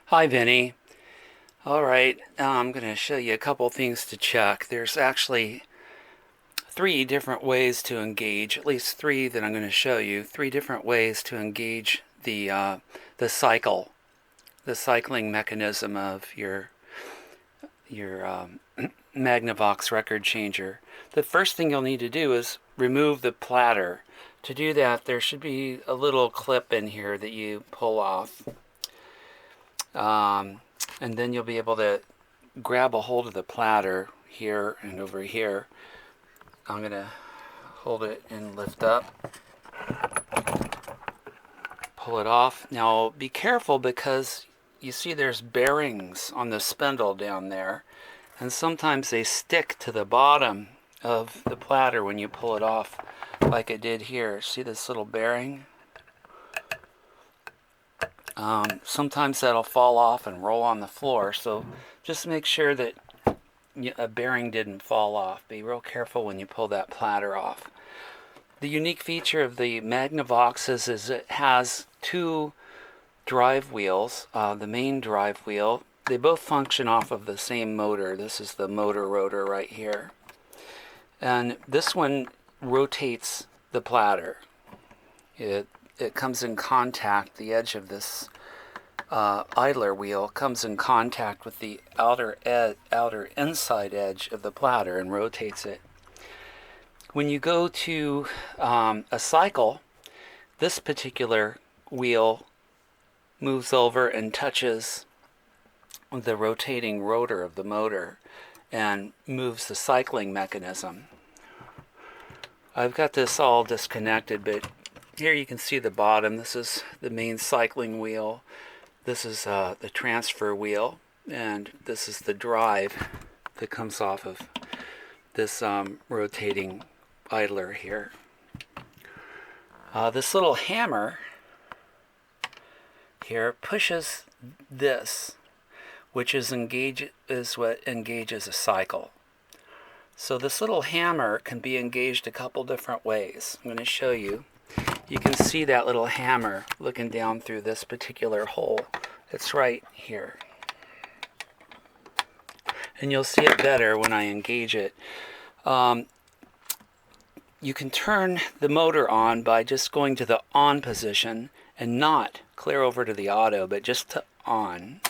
Hi, Vinny. All right, I'm going to show you a couple things to check. There's actually three different ways to engage, at least three that I'm going to show you. Three different ways to engage the cycle, the cycling mechanism of your Magnavox record changer. The first thing you'll need to do is remove the platter. To do that, there should be a little clip in here that you pull off. And then you'll be able to grab a hold of the platter here and over here. I'm going to hold it and lift up, pull it off. Now be careful because you see there's bearings on the spindle down there, and sometimes they stick to the bottom of the platter when you pull it off, like it did here. See this little bearing? Sometimes that'll fall off and roll on the floor, so just make sure that a bearing didn't fall off. Be real careful when you pull that platter off. The unique feature of the Magnavox is it has two drive wheels. The main drive wheel, they both function off of the same motor. This is the motor rotor right here. And this one rotates the platter. It comes in contact, the edge of this idler wheel comes in contact with the outer inside edge of the platter and rotates it. When you go to a cycle, this particular wheel moves over and touches the rotating rotor of the motor and moves the cycling mechanism. I've got this all disconnected, but here you can see the bottom. This is the main cycling wheel. This is the transfer wheel, and this is the drive that comes off of this rotating idler here. This little hammer here pushes this, which is what engages a cycle. So this little hammer can be engaged a couple different ways. I'm going to show you. You can see that little hammer looking down through this particular hole. It's right here. And you'll see it better when I engage it. You can turn the motor on by just going to the on position and not clear over to the auto, but just to on.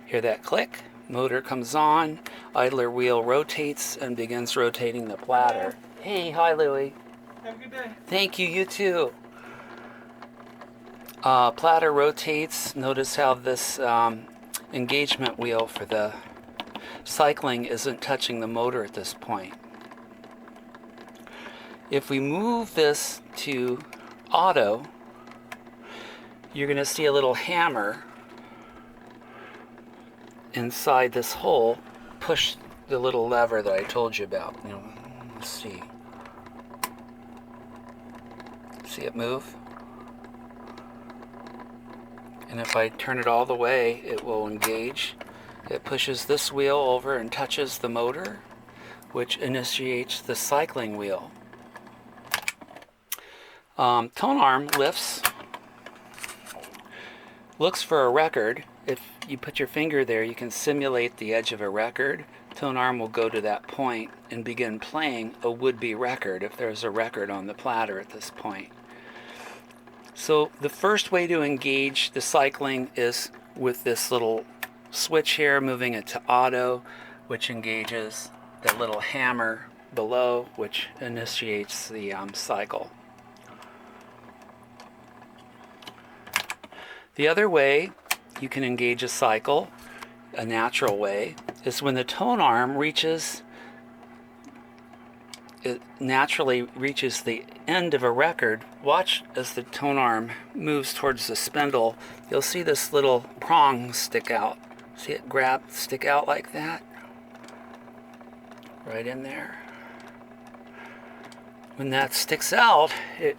Hear that click? Motor comes on, idler wheel rotates and begins rotating the platter. Hey, hi Louie. Have a good day. Thank you, you too. Platter rotates. Notice how this engagement wheel for the cycling isn't touching the motor at this point. If we move this to auto, you're going to see a little hammer inside this hole push the little lever that I told you about. Let's see. See it move? And if I turn it all the way, it will engage. It pushes this wheel over and touches the motor, which initiates the cycling wheel. Tone arm lifts, looks for a record. If you put your finger there, you can simulate the edge of a record. Tone arm will go to that point and begin playing a would-be record if there's a record on the platter at this point. So the first way to engage the cycling is with this little switch here, moving it to auto, which engages the little hammer below, which initiates the cycle. The other way you can engage a cycle, a natural way, is when the tone arm naturally reaches the end of a record. Watch as the tone arm moves towards the spindle. You'll see this little prong stick out. See it stick out like that? Right in there. When that sticks out, it